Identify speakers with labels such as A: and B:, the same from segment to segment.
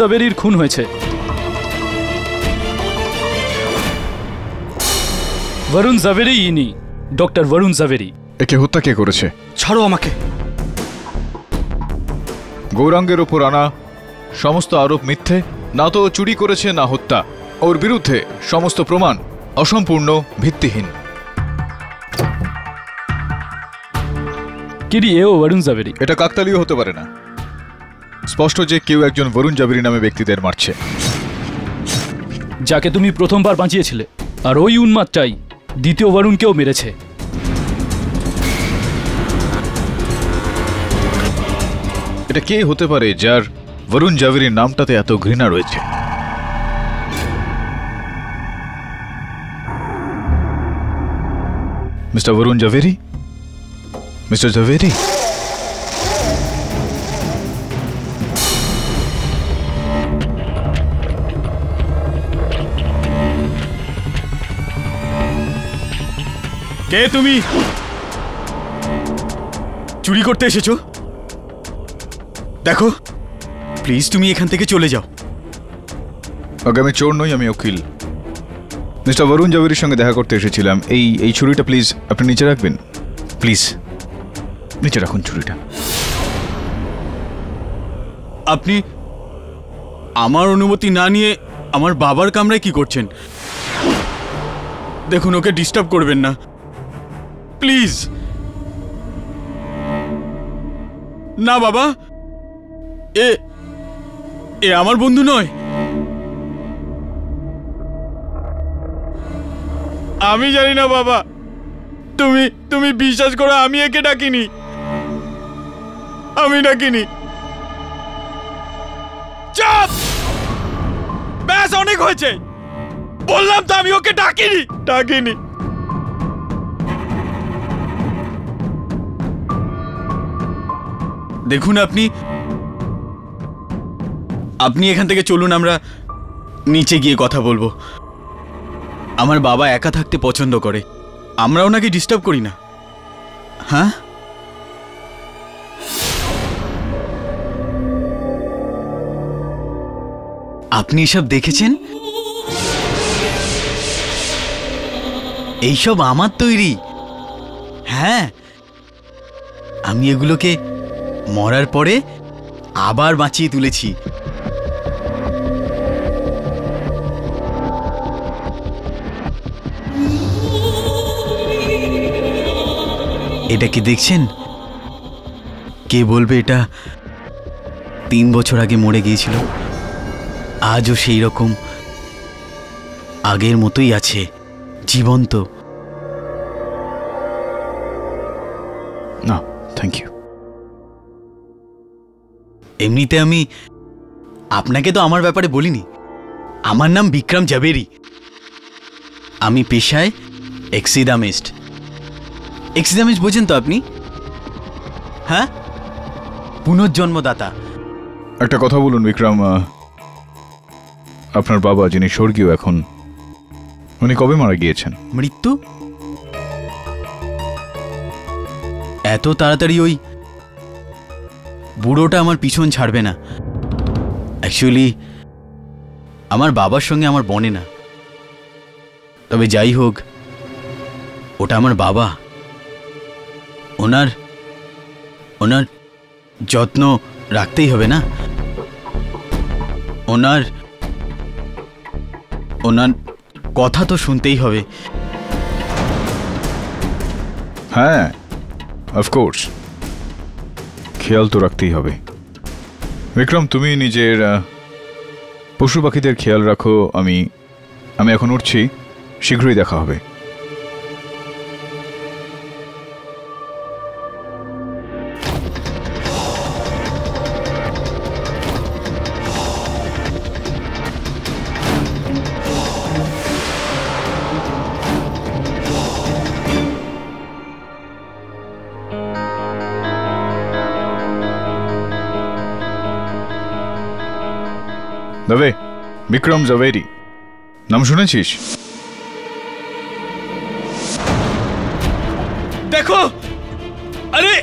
A: জাভেরির খুন হয়েছে। বরুণ জাভেরি ইনি, ডক্টর বরুণ জাভেরি।
B: একে হত্যা কে করেছে?
A: ছাড়ো আমাকে।
B: গৌরাঙ্গের ওপর আনা সমস্ত আরোপ মিথ্যে, না তো চুরি করেছে না হত্যা। ওর বিরুদ্ধে সমস্ত প্রমাণ অসম্পূর্ণ, ভিত্তিহীন।
A: কিরি এও বরুণ জাভেরি?
B: এটা কাকতালীয় হতে পারে না। স্পষ্ট যে কেউ একজন বরুণ জাভেরি নামে ব্যক্তিদের মারছে।
A: যাকে তুমি প্রথমবার বাঁচিয়েছিলে, আর ওই উন্মাদটাই দ্বিতীয় বরুণকেও মেরেছে।
B: এটা কে হতে পারে যার বরুণ জাভেরির নামটাতে এত ঘৃণা রয়েছে? মিস্টার বরুণ জাভেরি, মিস্টার জাভেরি,
C: কে তুমি? চুরি করতে এসেছো? দেখো প্লিজ তুমি এখান থেকে চলে যাও।
B: আগে আমি চোর নই, আমি উকিল। মিস্টার বরুণ জাভেরির সঙ্গে দেখা করতে এসেছিলাম। এই ছুরিটা প্লিজ আপনি নিচে রাখবেন। প্লিজ নিচে রাখুন ছুরিটা।
C: আপনি আমার অনুমতি না নিয়ে আমার বাবার কামরায় কি করছেন? দেখুন ওকে ডিস্টার্ব করবেন না প্লিজ। না বাবা, এ আমার বন্ধু নয়। আমি জানি না বাবা, তুমি বিশ্বাস করো আমি একে ডাকিনি, আমি ডাকিনি। চুপ! ব্যাস অনেক হয়েছে, বললাম তো আমি ওকে ডাকিনি। দেখুন আপনি এখান থেকে চলুন, আমরা নিচে গিয়ে কথা বলবো। আমার বাবা একা থাকতে পছন্দ করে, আমরা ওনাকে ডিস্টার্ব করি না। হ্যাঁ, আপনি এসব দেখেছেন? এইসব আমার তৈরি। হ্যাঁ, আমি এগুলোকে মরার পরে আবার বাঁচিয়ে তুলেছি। এটা কি দেখছেন? কে বলবে এটা 3 বছর আগে মরে গিয়েছিল, আজও সেই রকম আগের মতোই আছে, জীবন্ত।
B: না থ্যাংক ইউ।
C: এমনিতে আমি আপনাকে তো আমার ব্যাপারে বলিনি। আমার নাম বিক্রম জাভেরি। আমি পেশায় এক্সিডামিস্ট। এক্সিডামিস্ট বোঝেন তো আপনি? হ্যাঁ, পুনর্জন্মদাতা।
B: একটা কথা বলুন বিক্রম, আপনার বাবা যিনি স্বর্গীয় এখন, উনি কবে মারা গিয়েছেন?
C: মৃত্যু? এত তাড়াতাড়ি ওই বুড়োটা আমার পিছন ছাড়বে না। অ্যাকচুয়ালি আমার বাবার সঙ্গে আমার বনে না, তবে যাই হোক ওটা আমার বাবা। ওনার যত্ন রাখতেই হবে না। ওনার কথা তো শুনতেই হবে।
B: হ্যাঁ অফকোর্স, খেয়াল তো রাখতেই হবে। বিক্রম তুমি নিজের পশু পাখিদের খেয়াল রাখো। আমি এখন উঠছি, শীঘ্রই দেখা হবে। দবে, বিক্রম জাভেরি নাম শুনেছিস?
C: দেখো, আরে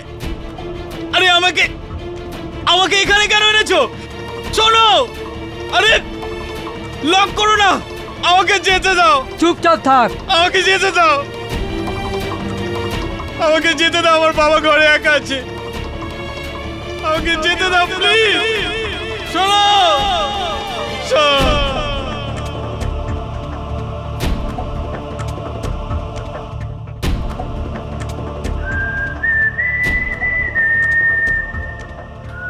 C: আরে আমাকে এখানে কেন এনেছো? শোনো, আরে লক করো না, আমাকে যেতে দাও।
D: চুপচাপ থাক।
C: আমাকে যেতে দাও, আমাকে যেতে দাও, আমার বাবা ঘরে একা আছে। আমাকে যেতে দাও প্লিজ। চলো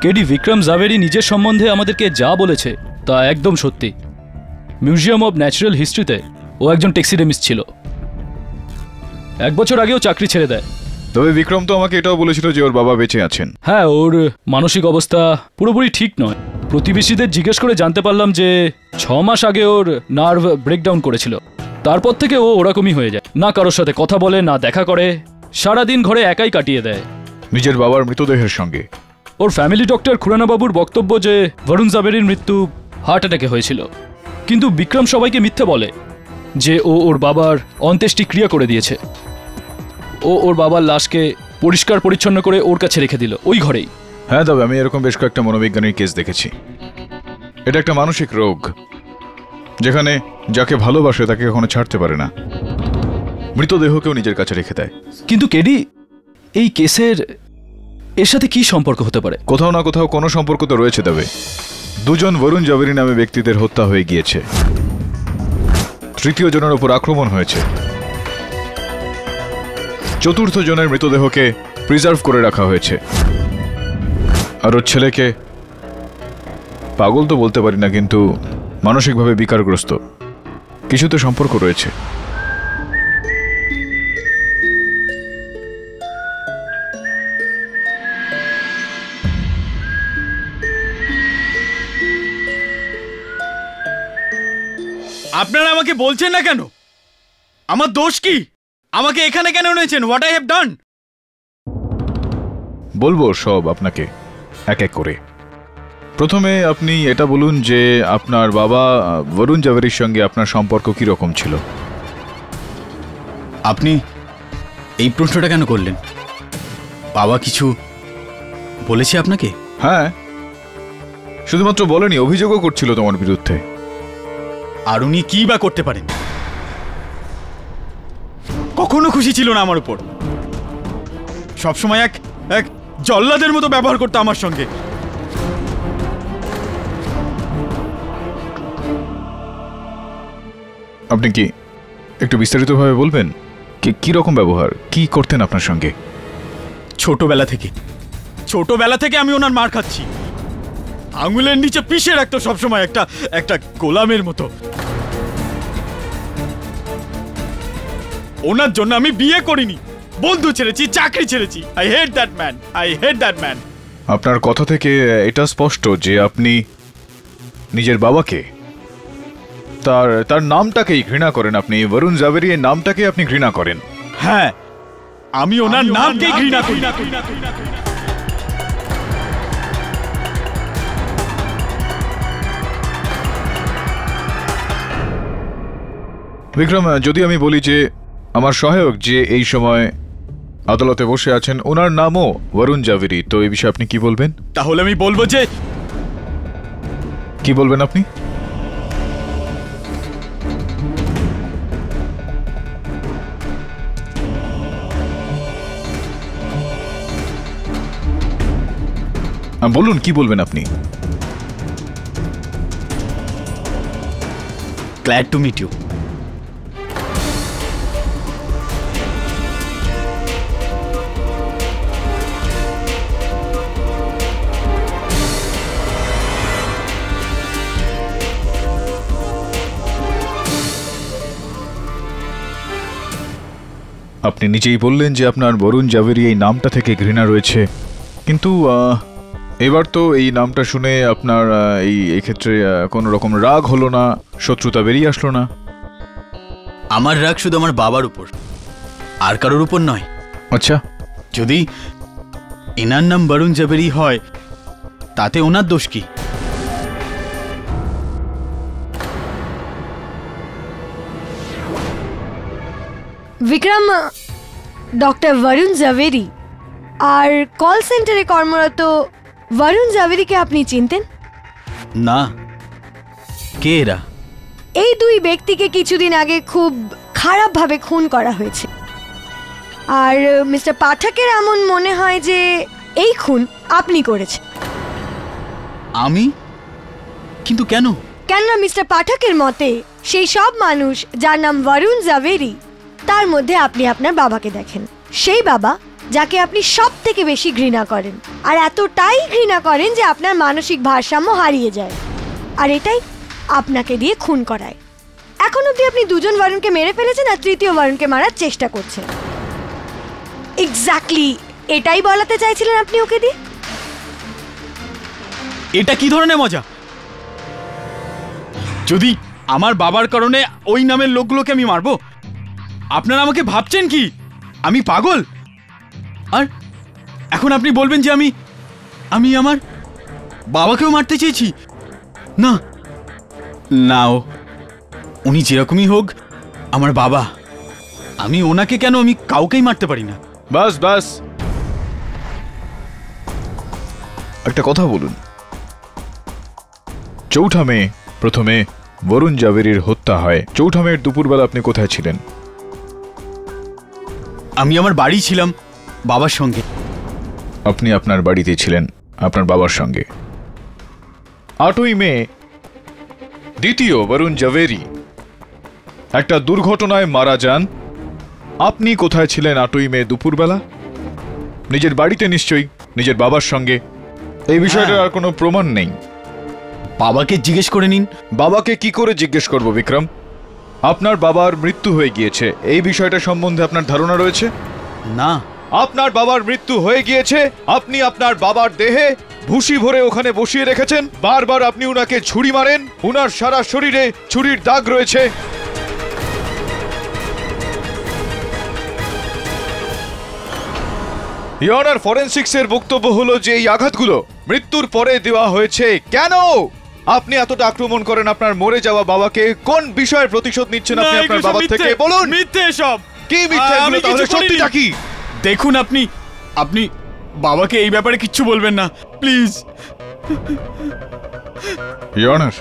A: কেডি বিক্রম জাভেরি নিজের সম্বন্ধে আমাদেরকে যা বলেছে তা একদম সত্যি। মিউজিয়াম অব ন্যাচারাল হিস্ট্রিতে ও একজন ট্যাক্সিডেমিস্ট ছিল। 1 বছর আগেও চাকরি ছেড়ে দেয়।
B: তবে বিক্রম তো আমাকে এটাও বলেছিল যে ওর বাবা বেঁচে আছেন।
A: হ্যাঁ, ওর মানসিক অবস্থা পুরোপুরি ঠিক নয়। প্রতিবেশীদের জিজ্ঞেস করে জানতে পারলাম যে 6 মাস আগে ওর নার্ভ ব্রেকডাউন করেছিল। তারপর থেকে ও ওরকমই হয়ে যায়, না কারোর সাথে কথা বলে, না দেখা করে, সারাদিন ঘরে একাই কাটিয়ে দেয়।
B: নিজের বাবার মৃতদেহের সঙ্গে।
A: ওর ফ্যামিলি ডক্টর খুরানাবাবুর বক্তব্য যে বরুণ জাভেরির মৃত্যু হার্ট অ্যাটাকে হয়েছিল, কিন্তু বিক্রম সবাইকে মিথ্যে বলে যে ও ওর বাবার অন্ত্যেষ্টি ক্রিয়া করে দিয়েছে। ও ওর বাবার লাশকে পরিষ্কার পরিচ্ছন্ন করে ওর কাছে রেখে দিল, ওই ঘরেই।
B: হ্যাঁ, তবে আমি এরকম বেশ কয়েকটা মনোবিজ্ঞানের কেস দেখেছি। এটা একটা মানসিক রোগ, যেখানে যাকে ভালোবাসে তাকে কখনো ছাড়তে পারে না, মৃতদেহকেও নিজের কাছে রেখে দেয়।
A: কিন্তু কেডি, এই কেসের এর সাথে কি সম্পর্ক হতে পারে?
B: কোথাও না কোথাও কোনো সম্পর্ক তো রয়েছে। তবে 2 জন বরুণ জাভেরি নামে ব্যক্তিদের হত্যা হয়ে গিয়েছে, 3য় জনের উপর আক্রমণ হয়েছে, 4র্থ জনের মৃতদেহকে প্রিজার্ভ করে রাখা হয়েছে, আর ওর ছেলেকে পাগল তো বলতে পারি না, কিন্তু মানসিকভাবে বিকারগ্রস্ত। কিছু তো সম্পর্ক রয়েছে।
C: আপনারা আমাকে বলছেন না কেন? আমার দোষ কি? আমাকে এখানে কেন এনেছেন? What I have done?
B: বলবো সব আপনাকে এক এক করে। প্রথমে আপনি এটা বলুন যে আপনার বাবা বরুণ জাভেরির সঙ্গে আপনার সম্পর্ক কি রকম ছিল?
C: আপনি এই প্রশ্নটা কেন করলেন? বাবা কিছু বলেছে আপনাকে?
B: হ্যাঁ, শুধুমাত্র বলেনি, অভিযোগও করছিল তোমার বিরুদ্ধে।
C: আর উনি কি বা করতে পারেন? কখনো খুশি ছিল না আমার উপর, সবসময় এক এক জল্লাদের মতো ব্যবহার করতো আমার সঙ্গে।
B: আপনি কি একটু বিস্তারিতভাবে বলবেন কি রকম ব্যবহার, কি করতেন আপনার সঙ্গে?
C: ছোটবেলা থেকে আমি ওনার মার খাচ্ছি। আঙুলের নিচে পিষে রাখতো সবসময়, একটা গোলামের মতো। ওনার জন্য আমি বিয়ে করিনি, বন্ধু ছেড়েছি, চাকরি ছেড়েছি। I hate that man.
B: আপনার কথা থেকে এটা স্পষ্ট যে আপনি নিজের বাবাকে, তার নামটাকেই ঘৃণা করেন। আপনি বরুণ জাভেরি এর নামটাকে আপনি ঘৃণা করেন।
C: হ্যাঁ, আমি ওনার নামকেই ঘৃণা করি।
B: বিক্রম, যদি আমি বলি যে আমার সহায়ক যে এই সময় আদালতে বসে আছেন, ওনার নামও বরুণ জাভেরি, তো এই বিষয়ে আপনি কি বলবেন?
C: তাহলে আমি বলবো যে,
B: কি বলবেন আপনি? বলুন, কি বলবেন আপনি?
C: Glad to meet you.
B: আপনি নিজেই বললেন যে আপনার বরুণ জাভেরি এই নামটা থেকে ঘৃণা রয়েছে, কিন্তু এবার তো এই নামটা শুনে আপনার এই ক্ষেত্রে কোনো রকম রাগ হলো না, শত্রুতা বেরিয়ে আসলো না?
C: আমার রাগ শুধু আমার বাবার উপর, আর কারোর উপর নয়।
B: আচ্ছা,
C: যদি এনার নাম বরুণ জাভেরি হয় তাতে ওনার দোষ কি?
E: বিক্রম, ডক্টর বরুণ জাভেরি আর কল সেন্টারে কর্মরত বরুণ জাভেরিকে আপনি চিনতেন?
C: না, কে এরা?
E: এই দুই ব্যক্তিকে কিছুদিন আগে খুব খারাপভাবে খুন করা হয়েছে, আর মিস্টার পাঠকের এমন মনে হয় যে এই খুন আপনি করেছেন।
C: আমি? কিন্তু কেন?
E: কেননা মিস্টার পাঠকের মতে সেই সব মানুষ যার নাম বরুণ জাভেরি, তার মধ্যে আপনি আপনার বাবাকে দেখেন। সেই বাবা যাকে আপনি সব থেকে বেশি ঘৃণা করেন, আর এতটাই ঘৃণা করেন যে আপনার মানসিক ভারসাম্য হারিয়ে যায়, আর এটাই আপনাকে দিয়ে খুন করায়। এখন অবধি আপনি দুজন বরুণকে মেরে ফেলেছেন আর তৃতীয় বরুণকে মারার চেষ্টা করছেন। এক্স্যাক্টলি এটাই বলাতে চাইছিলেন আপনি ওকে দিয়ে।
C: এটা কি ধরনের মজা? যদি আমার বাবার কারণে ওই নামের লোকগুলোকে আমি মারবো, আপনারা আমাকে ভাবছেন কি আমি পাগল? আর এখন আপনি বলবেন যে আমি আমার বাবাকেও মারতে চেয়েছি? না নাও, উনি যেরকমই হোক আমার বাবা, আমি ওনাকে কেন আমি কাউকেই মারতে পারি না।
B: বাস বাস, একটা কথা বলুন। 4 মে প্রথমে বরুণ জাভেরির হত্যা হয়। 4 মের দুপুরবেলা আপনি কোথায় ছিলেন?
C: আমি আমার বাড়ি ছিলাম বাবার সঙ্গে।
B: আপনি আপনার বাড়িতে ছিলেন আপনার বাবার সঙ্গে। 8ই মে দ্বিতীয় বরুণ জাভেরি একটা দুর্ঘটনায় মারা যান। আপনি কোথায় ছিলেন 8ই মে দুপুরবেলা? নিজের বাড়িতে নিশ্চয়ই, নিজের বাবার সঙ্গে। এই বিষয়টার আর কোনো প্রমাণ নেই।
C: বাবাকে জিজ্ঞেস করে নিন।
B: বাবাকে কি করে জিজ্ঞেস করব বিক্রম? আপনার বাবার মৃত্যু হয়ে গিয়েছে, এই বিষয়টা সম্বন্ধে আপনার ধারণা রয়েছে?
C: না।
B: আপনার বাবার মৃত্যু হয়ে গিয়েছে, আপনি আপনার বাবার দেহে ভুসি ভরে ওখানে বসিয়ে রেখেছেন। বারবার আপনি উনাকে ছুরি মারেন, উনার সারা শরীরে ছুরির দাগ রয়েছে। ইয়নার ফরেনসিক্সের বক্তব্য হলো যে এই আঘাতগুলো মৃত্যুর পরে দেওয়া হয়েছে। কেন আপনি এতটা আক্রমণ করেন আপনার মরে যাওয়া বাবাকে? কোন বিষয়ের প্রতিশোধ নিচ্ছেন আপনি আপনার বাবার থেকে? বলুন।
C: মিথ্যে সব।
B: কি মিথ্যে? এগুলো তাহলে সত্যিটা কি?
C: দেখুন, আপনি বাবাকে এই ব্যাপারে কিচ্ছু বলবেন না, প্লিজ।
B: ইয়নার,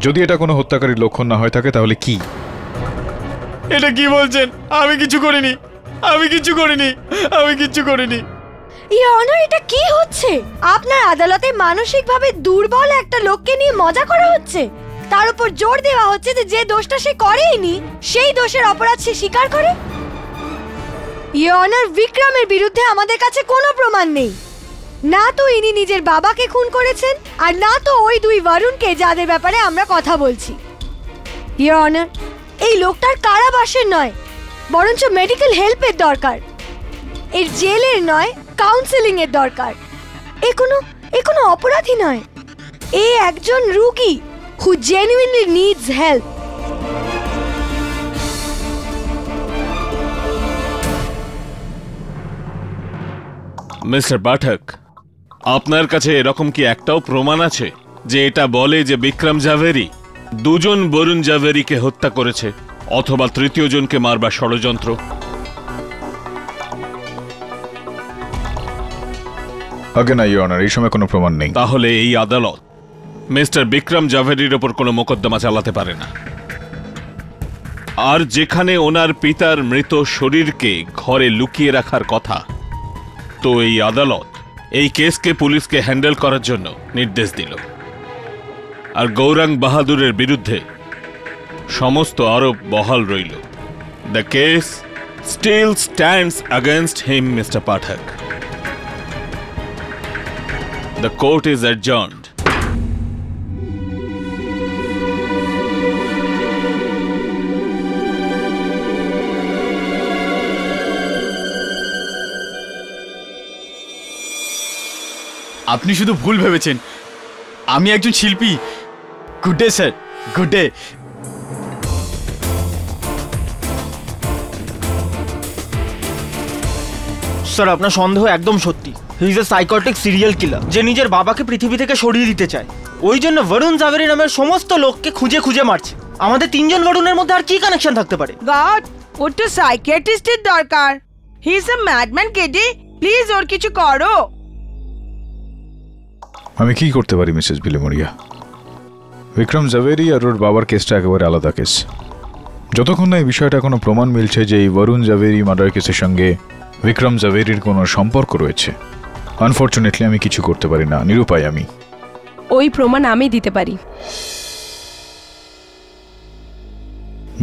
B: যদি এটা কোনো হত্যাকারীর লক্ষণ না হয়ে থাকে তাহলে কি?
C: এটা কি বলছেন? আমি কিছু করিনি, আমি কিছু করিনি, আমি কিছু করিনি।
E: ইওর অনার, এটা কি হচ্ছে? আপনার আদালতে মানসিকভাবে দুর্বল একটা লোককে নিয়ে মজা করা হচ্ছে, তার উপর জোর দেওয়া হচ্ছে যে দোষটা সে করেইনি সেই দোষের অপরাধ সে স্বীকার করে। ইওর অনার, বিক্রমের বিরুদ্ধে আমাদের কাছে কোনো প্রমাণ নেই। না তো ইনি নিজের বাবাকে খুন করেছেন, আর না তো ওই দুই বরুণকে যাদের ব্যাপারে আমরা কথা বলছি। ইওর অনার, এই লোকটার কারাবাসের নয়, বরঞ্চ মেডিকেল হেল্পের দরকার। এর জেলের নয়, কাউন্সেলিং এর দরকার। এ কোনো অপরাধী নয়, এ একজন রোগী হু জেনুইনলি নিডস হেল্প।
D: মিস্টার পাঠক, আপনার কাছে এরকম কি একটাও প্রমাণ আছে যে এটা বলে যে বিক্রম জাভেরি দুজন বরুণ জাভেরিকে হত্যা করেছে অথবা তৃতীয় জনকে মারবার ষড়যন্ত্র?
B: আগে না ইওর অনার, এই সময় কোনো প্রমাণ নেই।
D: তাহলে এই আদালত মিস্টার বিক্রম জাভেরির ওপর কোনো মোকদ্দমা চালাতে পারে না। আর যেখানে ওনার পিতার মৃত শরীরকে ঘরে লুকিয়ে রাখার কথা, তো এই আদালত এই কেসকে পুলিশকে হ্যান্ডেল করার জন্য নির্দেশ দিল। আর গৌরাং বাহাদুরের বিরুদ্ধে সমস্ত আরোপ বহাল রইল। The case still stands against him, mister Pathak. The court is adjourned.
C: আপনি শুধু ভুল ভেবেছেন, আমি একজন শিল্পী। Good day sir, good day.
F: Sir, আপনার সন্দেহ একদম সত্যি। হি is A psychotic serial killer যে নিজের বাবাকে পৃথিবী থেকে সরিয়ে দিতে চায়। ওই জন্য বরুণ জাভেরি নামের সমস্ত লোককে খুঁজে খুঁজে মারছে। আমাদের 3 জন বরুণের মধ্যে আর কি কানেকশন থাকতে পারে?
G: গড, ওর তো সাইকিয়াট্রিস্টের দরকার। He is a madman KD, please ওর কিছু করো।
B: আমি কি করতে পারি মিসেস বিলেমরিয়া? বিক্রম জাভেরি আর ওর বাবার কেসটা একেবারে আলাদা কেস। যতক্ষণ না এই বিষয়টা কোনো প্রমাণ মিলছে যে এই বরুণ জাভেরি মার্ডার কেসের সঙ্গে বিক্রম জাভেরির কোনো সম্পর্ক রয়েছে, আনফর্চুনেটলি আমি কিছু করতে পারি না, নিরুপায় আমি।
H: ওই প্রমাণ আমি দিতে পারি।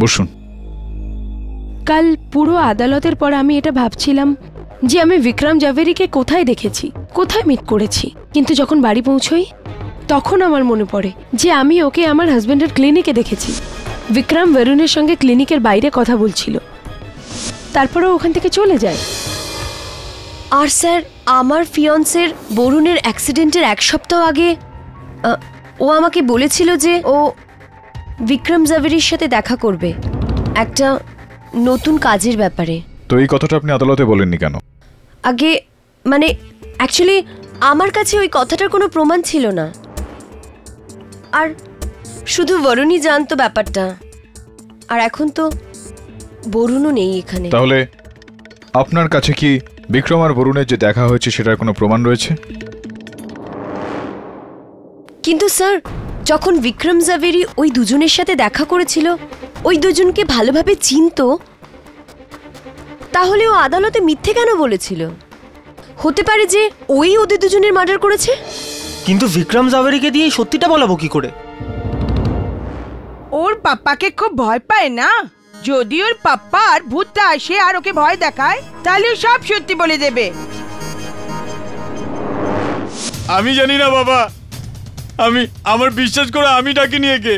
B: বসুন।
H: কাল পুরো আদালতের পর আমি এটা ভাবছিলাম যে আমি বিক্রম জাভেরিকে কোথায় দেখেছি, কোথায় মিট করেছি, কিন্তু যখন বাড়ি পৌঁছই তখন আমার মনে পড়ে যে আমি ওকে আমার হাজবেন্ডের ক্লিনিকে দেখেছি। বিক্রম বরুণের সঙ্গে ক্লিনিকের বাইরে কথা বলছিল, তারপরে ওখান থেকে চলে যায়।
E: আর স্যার, আমার ফিয়ন্সের বরুণের অ্যাক্সিডেন্টের 1 সপ্তাহ আগে ও আমাকে বলেছিল যে ও বিক্রম জাভেরির সাথে দেখা করবে একটা নতুন কাজের ব্যাপারে।
B: তো এই কথাটা আপনি আদালতে বলেননি কেন?
E: আগে মানে অ্যাকচুয়ালি আমার কাছে ওই কথাটার কোনো প্রমাণ ছিল না, আর শুধু বরুণই জানতো ব্যাপারটা, আর এখন তো বরুণও নেই এখানে।
B: তাহলে আপনার কাছে কি বিক্রম আর বরুণের যে দেখা হয়েছে সেটার কোনো প্রমাণ রয়েছে?
E: কিন্তু স্যার, যখন বিক্রম জাভেরি ওই দুজনের সাথে দেখা করেছিল, ওই দুজনকে ভালোভাবে চিনতো, তাহলে ও আদালতে মিথ্যে কেন বলেছিল? হতে পারে যে ওই ওদের দুজনের মার্ডার করেছে।
F: কিন্তু বিক্রম জাভেরিকে দিয়ে এই সত্যিটা বলাবো কি করে?
G: ওর পাপ্পাকে খুব ভয় পায় না, যদি ওর পাপ্পা আর ভূতটা আসে আর ওকে ভয় দেখায় তাহলে সব সত্যি বলে দেবে।
C: আমি জানি না বাবা, আমার বিশ্বাস করে আমি ডাকিনি একে।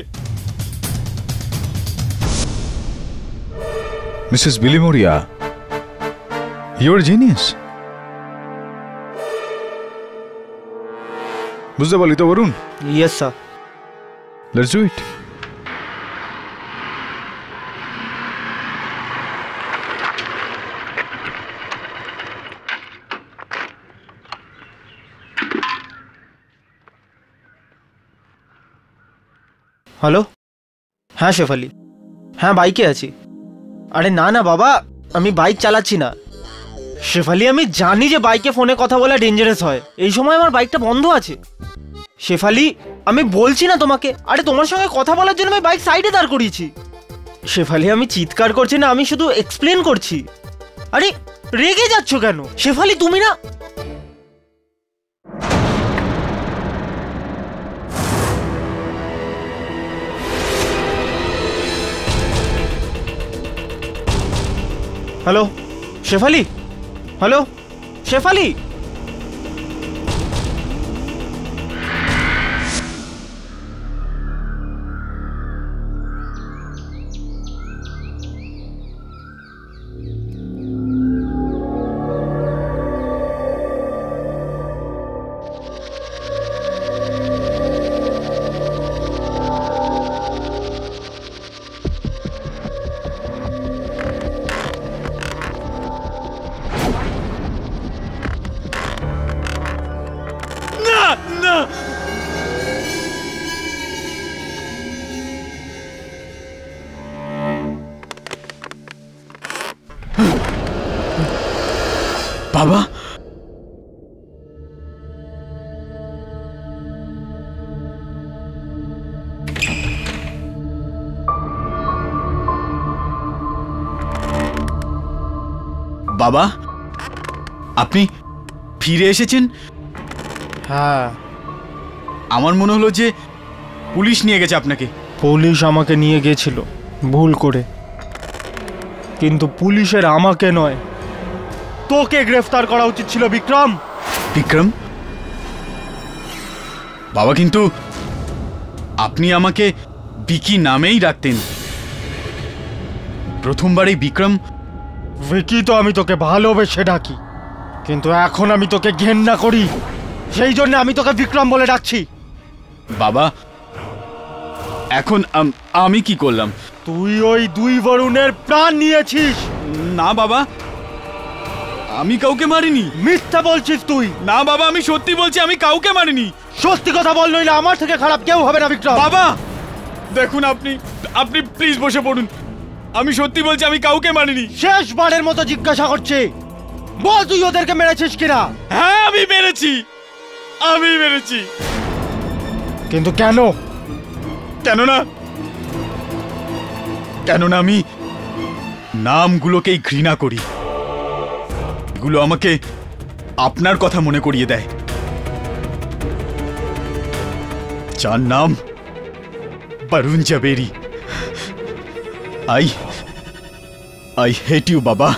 B: Mrs Bilimoria, you are genius. বুঝতে পারলি তো Varun?
F: Yes sir.
B: Let's do it.
F: Hello, হ্যাঁ শেফালি, হ্যাঁ বাইকে আছি। আরে না না বাবা, আমি বাইক চালাচ্ছি না। শেফালি, আমি জানি যে বাইকে ফোনে কথা বলা ডেঞ্জারাস হয়, এই সময় আমার বাইকটা বন্ধ আছে। শেফালি, আমি বলছি না তোমাকে, আরে তোমার সঙ্গে কথা বলার জন্য আমি বাইক সাইডে দাঁড় করিয়েছি। শেফালি, আমি চিৎকার করছি না, আমি শুধু এক্সপ্লেন করছি। আরে রেগে যাচ্ছ কেন শেফালি? তুমি না হ্যালো শেফালি, হ্যালো শেফালি।
C: বাবা, বাবা, আপনি ফিরে এসেছেন?
F: হ্যাঁ,
C: আমার মনে হলো যে পুলিশ নিয়ে গেছে আপনাকে।
F: পুলিশ আমাকে নিয়ে গেছিল ভুল করে, কিন্তু পুলিশের আমাকে নয়, তোকে গ্রেফতার করা উচিত ছিল বিক্রম।
C: বিক্রম? বাবা, কিন্তু আপনি আমাকে বিকি নামেই ডাকতেন। প্রথমবারই বিক্রম।
F: ভিকি তো আমি তোকে ভালোবেসে ডাকি, কিন্তু এখন আমি তোকে ঘেন্না করি, সেই জন্য আমি তোকে বিক্রম বলে ডাকছি।
C: বাবা, এখন আমি কি করলাম?
F: তুই ওই 2 বরুণের প্রাণ নিয়েছিস।
C: না বাবা, আমি কাউকে মারিনি।
F: মিথ্যা বলছিস তুই।
C: না বাবা, আমি সত্যি বলছি, আমি কাউকে মারিনি।
F: সত্যি কথা বল, নইলে আমার থেকে খারাপ কেউ হবে না বিক্রম।
C: বাবা দেখুন, আপনি প্লিজ বসে পড়ুন। আমি সত্যি বলছি, আমি কাউকে মারিনি।
F: শেষবারের মতো জিজ্ঞাসা করছি, বল তুই ওদেরকে মেরেছিস কিনা?
C: হ্যাঁ, আমি মেরেছি।
F: কিন্তু কেন?
C: কেননা আমি নামগুলোকেই ঘৃণা করি। এগুলো আমাকে আপনার কথা মনে করিয়ে দেয়, যার নাম Varun Javeri. I hate you বাবা।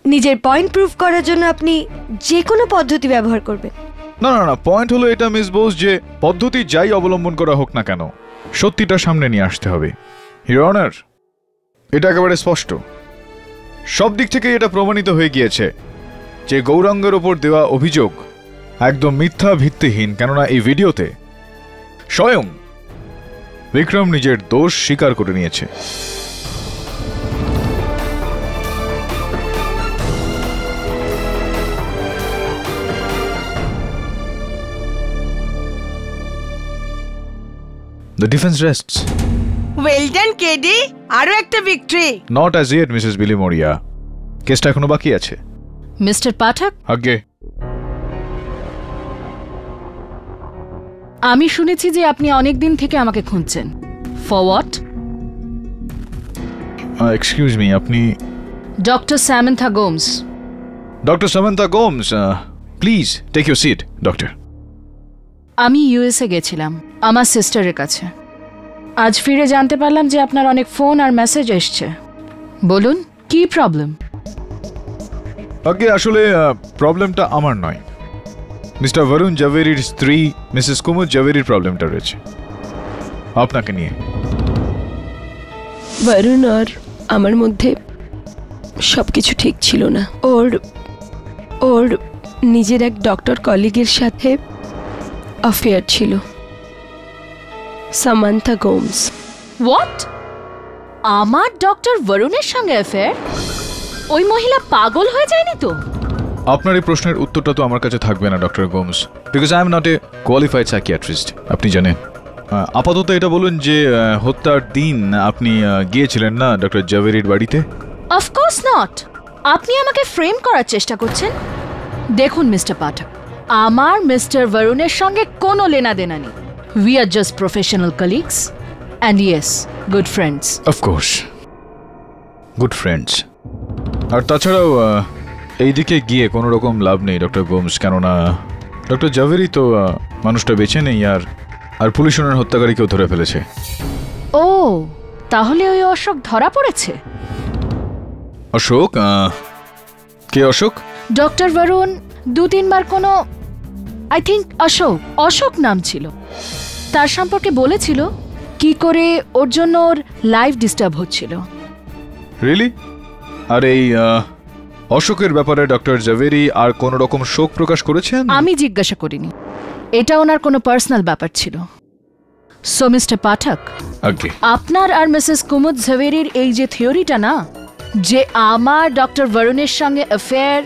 E: নিজের পয়েন্ট প্রুফ করার জন্য আপনি যে কোনো পদ্ধতি ব্যবহার করবেন।
B: না না না, পয়েন্ট হলো এটা মিস বোস যে পদ্ধতি যাই অবলম্বন করা হোক না কেন, সত্যিটা সামনে নিয়ে আসতে হবে। ইওর অনার, এটা একেবারে স্পষ্ট, সব দিক থেকে এটা প্রমাণিত হয়ে গিয়েছে যে গৌরাঙ্গের ওপর দেওয়া অভিযোগ একদম মিথ্যা, ভিত্তিহীন। কেননা এই ভিডিওতে স্বয়ং বিক্রম নিজের দোষ স্বীকার করে নিয়েছে। The defense rests.
G: Well done KD, আরো একটা victory.
B: Not as yet, Mrs. Billy Moria. কেসটা এখনো বাকি আছে।
I: মিস্টার পাঠক,
B: আগে
I: আমি শুনেছি যে আপনি অনেক দিন থেকে আমাকে খুঁজছেন। For what?
B: এক্সকিউজ মি, আপনি
I: doctor Samantha Gomes.
B: Doctor Samantha Gomes, please take your seat. Doctor,
I: আমি ইউএসএ গেছিলাম আমার সিস্টারের কাছে। আজ ফিরে জানতে পারলাম যে আপনার অনেক ফোন আর মেসেজ এসছে। বলুন, কি প্রবলেম?
B: আগে আসলে প্রবলেমটা আমার নয়, মিস্টার বরুণ জাভেরির স্ত্রী মিসেস কুমুদ জাভেরির প্রবলেমটা রয়েছে আপনাকে নিয়ে।
H: বরুণ আর আমার মধ্যে সবকিছু ঠিক ছিল না। ওর নিজের এক ডক্টর কলিগের সাথে অ্যাফেয়ার ছিল, সামান্থা গোমস।
I: হোয়াট? আমার ডক্টর বরুণের সঙ্গে অ্যাফেয়ার? ওই মহিলা পাগল হয়ে যায়নি তো?
B: আপনার এই প্রশ্নের উত্তরটা তো আমার কাছে থাকবে না doctor Gomes, because I am not a qualified psychiatrist, আপনি জানেন। আপাতত এটা বলুন যে হত্যার দিন আপনি গিয়েছিলেন না ডক্টর জাভেরির বাড়িতে?
I: Of course not. আপনি আমাকে ফ্রেম করার চেষ্টা করছেন। দেখুন মিস্টার পাঠক, আমার মিস্টার বরুণের সঙ্গে কোনো লেনাদেনা নেই। We are just professional colleagues and yes, good friends.
B: Of course, good friends. আর তাছাড়াও এইদিকে গিয়ে কোনো রকম লাভ নেই ডক্টর গোমস, কেননা ডক্টর জাভেরি তো মানুষটা বেঁচে নেই, আর পুলিশ ওনার হত্যাকারীকেও ধরে ফেলেছে।
I: ও, তাহলে ওই অশোক ধরা পড়েছে?
B: অশোক? কে অশোক?
I: ডক্টর বরুণ 2-3 বার কোনো, আই থিঙ্ক অশোক নাম ছিল, তার সম্পর্কে বলেছিল কি করে ওর জন্য ওর লাইফ ডিস্টার্ব হচ্ছিল।
B: রিয়েলি? আর এই অশোকের ব্যাপারে ডক্টর জাভেরি আর কোন রকম শোক প্রকাশ করেছেন?
I: আমি জিজ্ঞাসা করিনি, এটা ওনার কোনো পার্সোনাল ব্যাপার ছিল। সো মিস্টার পাঠক, আপনার আর মিসেস কুমুদ জাভেরির এই যে থিওরিটা না, যে আমার ডক্টর বরুণের সঙ্গে অ্যাফেয়ার,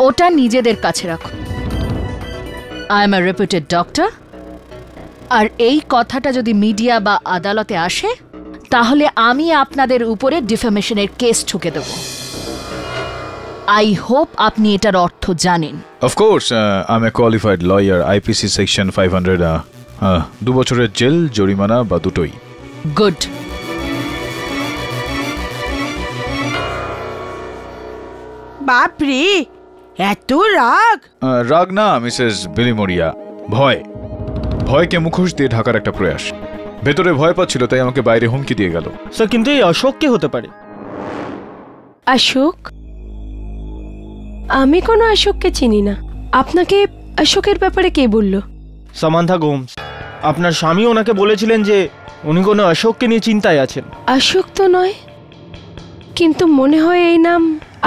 I: ওটা নিজেদের কাছে রাখুন। I am a reputed doctor, আর এই কথাটা যদি মিডিয়া বা আদালতে আসে তাহলে আমি আপনাদের উপরে ডিফেমেশনের কেস ঠুকে দেব। আই হোপ আপনি এটার অর্থ জানেন।
B: Of course, I M A qualified lawyer, IPC section 500, 2 বছরের জেল, জরিমানা বা দুটোই।
I: গুড।
G: বাপরে, এত রাগ!
B: রাগ না মিসেস বিলি মরিয়া, ভয়কে মুখোশ দিয়ে ঢাকার একটা প্রয়াস। ভেতরে ভয় পাচ্ছিল, তাই আমাকে বাইরে হুমকি দিয়ে গেল।
F: স্যার, কিন্তু এই অশোক কে হতে পারে?
H: অশোক? আমি কোনো অশোককে চিনি না। আপনাকে অশোকের ব্যাপারে কে বলল?
F: সামান্থা গোমস। আপনার স্বামী ওনাকে বলেছিলেন যে উনি কোনো অশোককে নিয়ে চিন্তায় আছেন।
H: অশোক তো নয়, কিন্তু মনে হয় এই নাম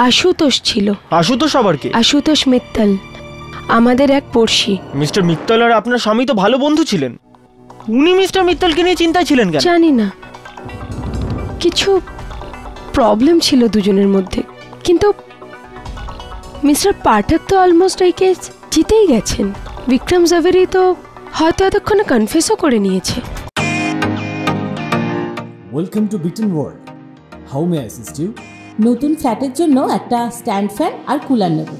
H: আশুতোষ ছিল।
F: আশুতোষ আবার কে?
H: আশুতোষ মিত্তল, আমাদের এক পড়শি।
F: মিস্টার মিত্তল আর আপনার স্বামী তো ভালো বন্ধু ছিলেন, উনি মিস্টার মিত্তলকে নিয়ে চিন্তায় ছিলেন কেন?
H: জানি না, কিছু প্রবলেম ছিল দুজনের মধ্যে, কিন্তু মিস্টার পাঠক তো অলমোস্ট এই কেস জিতেই গেছেন। বিক্রম জাভেরি তো হয়তো এতক্ষণে কনফেসও করে নিয়েছে।
J: Welcome to Beaton world. How may I assist you?
K: নতুন ফ্ল্যাটের জন্য একটা স্ট্যান্ড ফ্যান আর কুলার নেব।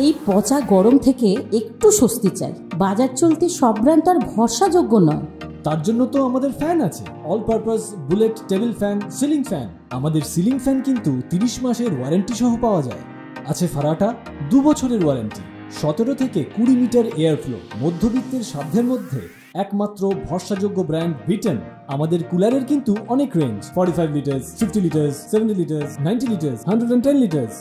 K: এই পচা গরম থেকে একটু স্বস্তি চাই। বাজার চলতে সব ব্র্যান্ড তো আর ভরসাযোগ্য নয়।
J: তার জন্য তো আমাদের ফ্যান আছে, all purpose bullet table fan, ceiling fan. আমাদের সিলিং ফ্যান কিন্তু 30 মাসের ওয়ারেন্টি সহ পাওয়া যায়। আছে ফারাটা 2 বছরের ওয়ারেন্টি, 17 থেকে 20 মিটার এয়ার ফ্লো, মধ্যবিত্তের সাধ্যের মধ্যে একমাত্র ভরসাযোগ্য ব্র্যান্ড বিটন। আমাদের কুলারের কিন্তু অনেক range, 45 litres, 50 litres, 70 litres, 90 litres, 110 litres.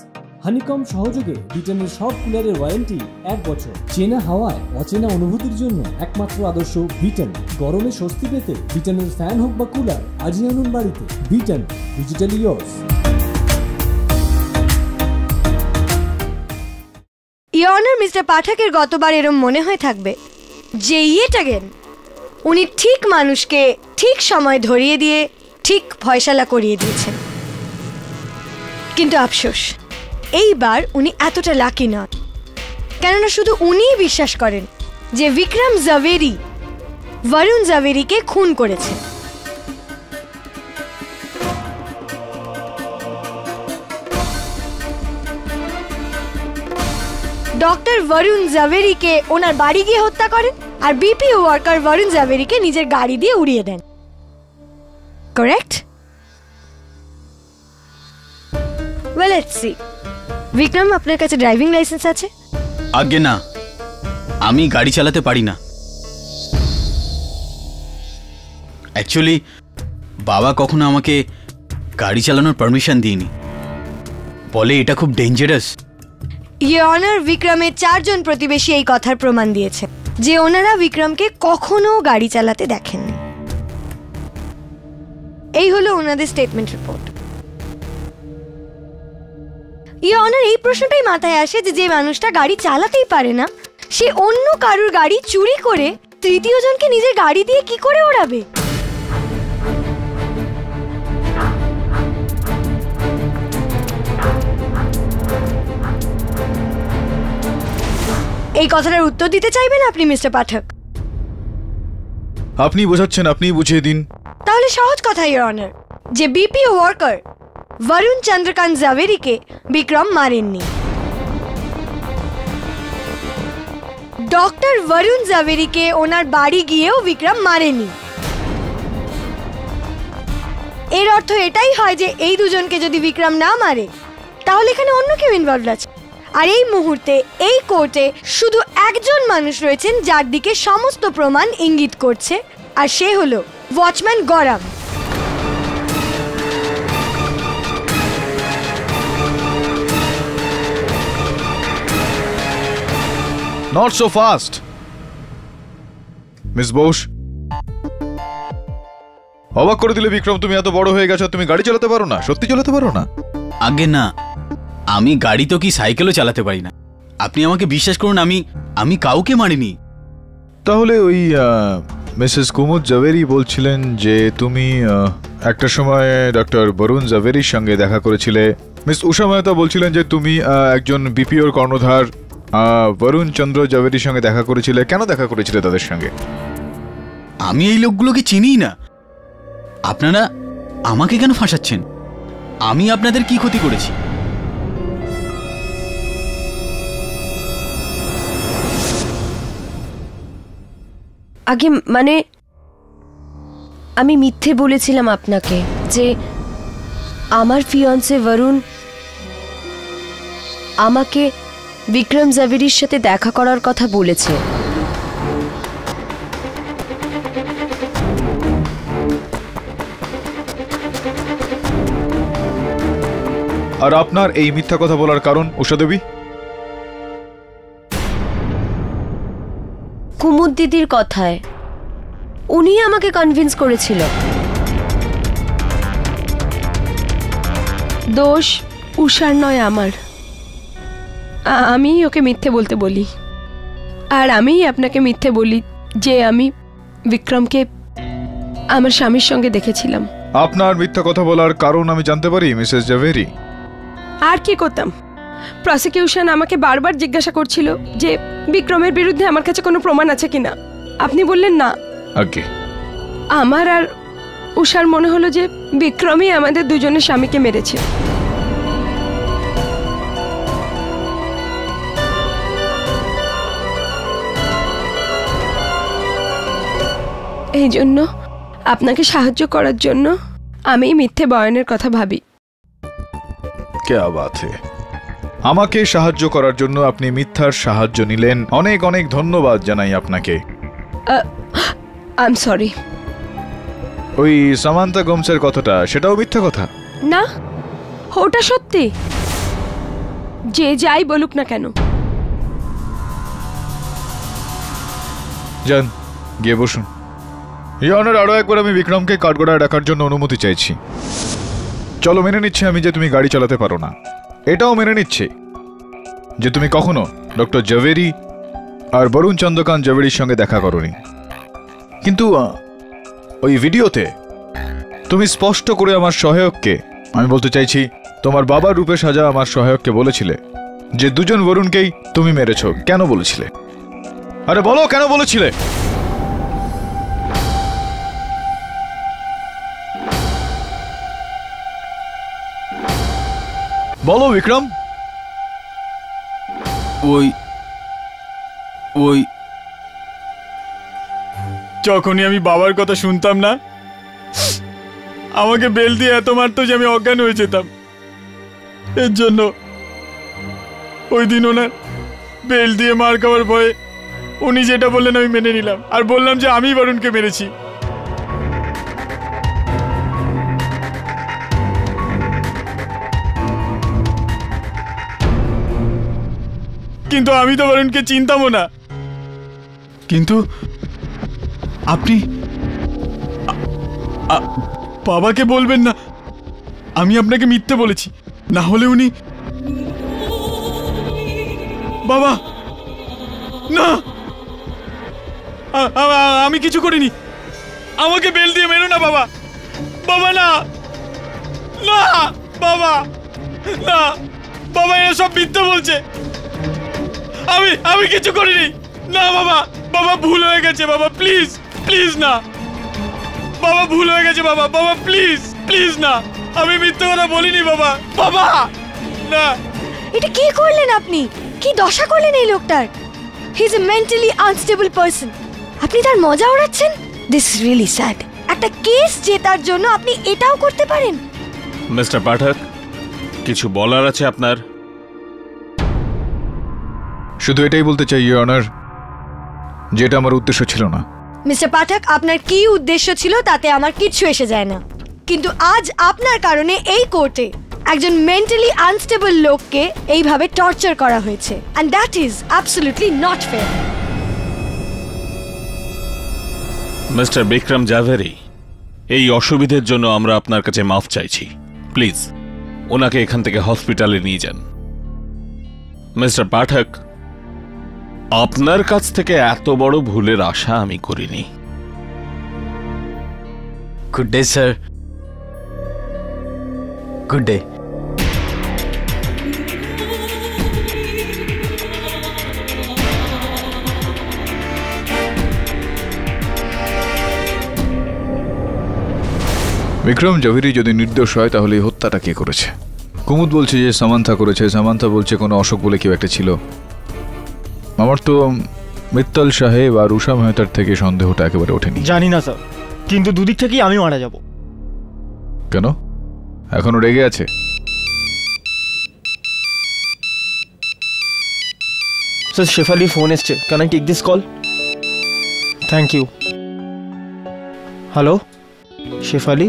J: Honeycomb সহযোগে বিটনের সব কুলারের ওয়ারেন্টি 1 বছর। চেনা হাওয়ায় অচেনা অনুভূতির জন্য একমাত্র আদর্শ বিটন। গরমে স্বস্তি পেতে বিটনের ফ্যান হোক বা কুলার আজই আনুন বাড়িতে। Vuitton, digitally yours.
E: Your honour, mister পাঠকের গতবার এরম মনে হয়ে থাকবে যে ইয়েট অ্যাগেন উনি ঠিক মানুষকে ঠিক সময় ধরিয়ে দিয়ে ঠিক ফয়সালা করিয়ে দিয়েছেন। কিন্তু আফসোস, এইবার উনি এতটা লাকি নন, কেননা শুধু উনিই বিশ্বাস করেন যে বিক্রম জাভেরি বরুণ জাভেরিকে খুন করেছে। ডক্টর বরুণ জাভেরিকে ওনার বাড়ি গিয়ে হত্যা করেন, আর বিপিও ওয়ার্কার বরুণ জাভেরিকে নিজের গাড়ি দিয়ে উড়িয়ে দেন। Correct? Well, let's see. Vikram, আপনার কাছে ড্রাইভিং লাইসেন্স আছে?
C: আগে না, আমি গাড়ি চালাতে পারি না। অ্যাকচুয়ালি বাবা কখনো আমাকে গাড়ি চালানোর পারমিশন দিইনি, বলে এটা খুব ডেঞ্জারাস।
E: ইওর অনার, বিক্রমের 4 জন প্রতিবেশী এই কথার প্রমাণ দিয়েছে যে ওনারা বিক্রমকে কখনো গাড়ি চালাতে দেখেননি। এই হলো ওনাদের স্টেটমেন্ট রিপোর্ট। ইওর অনার, এই প্রশ্নটাই মাথায় আসে যে যে মানুষটা গাড়ি চালাতেই পারে না, সে অন্য কারুর গাড়ি চুরি করে তৃতীয় জনকে নিজের গাড়ি দিয়ে কি করে ওড়াবে? এই কথাটার উত্তর দিতে চাইবেন আপনি, মিস্টার পাঠক?
B: আপনি বোঝাচ্ছেন, আপনি বুঝিয়ে দিন।
E: তাহলে সহজ কথা ইওর অনার, যে বিপিও ওয়ার্কার বরুণ চন্দ্রকান্ত জাভেরিকে বিক্রম মারেননি। ডক্টর বরুণ জাভেরিকে ওনার বাড়ি গিয়েও বিক্রম মারেনি। এর অর্থ এটাই হয় যে এই দুজনকে যদি বিক্রম না মারে, তাহলে এখানে অন্য কেউ ইনভলভড আছে। আর এই মুহূর্তে এই কোর্টে শুধু একজন মানুষ রয়েছেন যার দিকে সমস্ত প্রমাণ ইঙ্গিত করছে, আর সে হলো watchman Gaurav.
B: Not so fast miss Bose. অবাক করে দিলে বিক্রম, তুমি এত বড় হয়ে গেছো, তুমি গাড়ি চালাতে পারো না? সত্যি চালাতে পারো না?
C: আগে না, আমি গাড়ি তো কি সাইকেলও চালাতে পারি না। আপনি আমাকে বিশ্বাস করুন, আমি কাউকে মারিনি।
B: তাহলে ওই মিসেস কুমুদ জাভেরি বলছিলেন যে তুমি একটা সময় ডক্টর বরুণ জাভেরির সঙ্গে দেখা করেছিলে। মিস উষা মেহতা বলছিলেন যে তুমি একজন বিপিওর কর্ণধার বরুণ চন্দ্র জাভেরির সঙ্গে দেখা করেছিলে। কেন দেখা করেছিলে তাদের সঙ্গে?
C: আমি এই লোকগুলোকে চিনি না। আপনারা আমাকে কেন ফাঁসাচ্ছেন? আমি আপনাদের কি ক্ষতি করেছি?
H: আগে মানে আমি মিথ্যে বলেছিলাম আপনাকে যে আমার ফিয়ন্সে বরুণ আমাকে বিক্রম জাভেরির সাথে দেখা করার কথা বলেছে।
B: আর আপনার এই মিথ্যা কথা বলার কারণ উষা দেবী?
H: কুমুদ দিদির কথায় উনি আমাকে কনভিন্স করেছিল। দোষ উষার নয়, আমার। আমি ওকে মিথ্যে বলতে বলি, আর আমিই আপনাকে মিথ্যে বলি যে আমি বিক্রমকে আমার স্বামীর সঙ্গে দেখেছিলাম।
B: আপনার মিথ্যা কথা বলার কারণ আমি জানতে পারি মিসেস জাভেরি?
H: আর কি করতাম, প্রসিকিউশন আমাকে বারবার জিজ্ঞাসা করছিল যে বিক্রমের বিরুদ্ধে আমার কাছে কোনো প্রমাণ আছে কিনা। আপনি বললেন না।
B: আগে
H: আমার আর উষার মনে হলো যে বিক্রমই আমাদের দুজনের স্বামীকে মেরেছে। এই জন্য আপনাকে সাহায্য করার জন্য আমি মিথ্যে বয়ানের কথা ভাবি।
B: কে বাত হে, আমাকে সাহায্য করার জন্য আপনি মিথ্যার সাহায্য নিলেন, অনেক অনেক ধন্যবাদ জানাই আপনাকে।
H: I am sorry.
B: ওই সামান্তা গোমসের কথাটা, সেটাও মিথ্যা কথা?
H: না, ওটা সত্যি। যে যাই বলুক না কেন।
B: যান, গিয়ে বসুন। ইয়নার, আরো একবার আমি বিক্রমকে কাঠগড়ায় রাখার জন্য অনুমতি চাইছি। চলো, মেনে নিচ্ছি আমি যে তুমি গাড়ি চালাতে পারো না। এটাও মেনে নিচ্ছি যে তুমি কখনো ডক্টর জাভেরি আর বরুণ চন্দ্রকান্ত জাভেরির সঙ্গে দেখা করোনি। কিন্তু ওই ভিডিওতে তুমি স্পষ্ট করে আমার সহায়ককে, আমি বলতে চাইছি তোমার বাবার রূপে সাজা আমার সহায়ককে বলেছিলে যে দুজন বরুণকেই তুমি মেরেছো। কেন বলেছিলে? আরে বলো, কেন বলেছিলে? বলো বিক্রম।
C: ওই যখনই আমি বাবার কথা শুনতাম না, আমাকে বেল দিয়ে এত মারতো যে আমি অজ্ঞান হয়ে যেতাম। এর জন্য ওই দিন ওনার বেল দিয়ে মার খাওয়ার ভয়ে উনি যেটা বললেন আমি মেনে নিলাম, আর বললাম যে আমি বরুণকে মেরেছি। কিন্তু আমি তো বরুণকে চিনতামও না। কিন্তু আপনি বাবাকে বলবেন না আমি আপনাকে মিথ্যে বলেছি, না হলে উনি। বাবা না, আমি কিছু করিনি। আমাকে বেল দিয়ে মেরো না বাবা। বাবা না, না বাবা, না বাবা, এরা সব মিথ্যে বলছে। আমি কিছু করিনি। না বাবা, বাবা ভুল হয়ে গেছে বাবা, প্লিজ প্লিজ না বাবা, ভুল হয়ে গেছে বাবা, বাবা প্লিজ প্লিজ না, আমি মিথ্যে কথা বলিনি বাবা। বাবা না।
E: এটা কি করলেন আপনি? কি দশা করলেন এই লোকটার? He is a mentally unstable person. আপনি তার মজা ওড়াচ্ছেন। This is really sad. একটা কেস জেতার জন্য আপনি এটাও করতে পারেন?
D: মিস্টার পাঠক, কিছু বলার আছে আপনার?
B: শুধু এটাই বলতে চাই ইওর অনার, যেটা আমার উদ্দেশ্য ছিল না।
E: মিস্টার পাঠক, আপনার কি উদ্দেশ্য ছিল তাতে আমার কিচ্ছু এসে যায় না, কিন্তু আজ আপনার কারণে এই কোর্টে একজন মেন্টালি আনস্টেবল লোককে এইভাবে টর্চার করা হয়েছে, and that is absolutely not fair.
D: Mister Vikram Javeri, এই অসুবিধের জন্য আমরা আপনার কাছে মাফ চাইছি। প্লিজ ওনাকে এখান থেকে হসপিটালে নিয়ে যান। মিস্টার পাঠক, আপনার কাছ থেকে এত বড় ভুলের আশা আমি করিনি।
L: Good day sir. Good day.
B: Vikram Javeri যদি নির্দোষ হয় তাহলে এই হত্যাটা কে করেছে? কুমুদ বলছে যে সামান্থা করেছে, সামান্থা বলছে কোনো অশোক বলে কেউ একটা ছিল। আমার তো মিত্তল সাহেব আর উষা মেহতার থেকে সন্দেহটা একেবারে ওঠেনি।
F: জানি না স্যার, কিন্তু দুদিক থেকেই আমি মারা যাব।
B: কেন? এখনো রেগে আছে?
F: স্যার, শেফালির ফোন এসছে। Can I take this call? Thank you. Hello Shefali?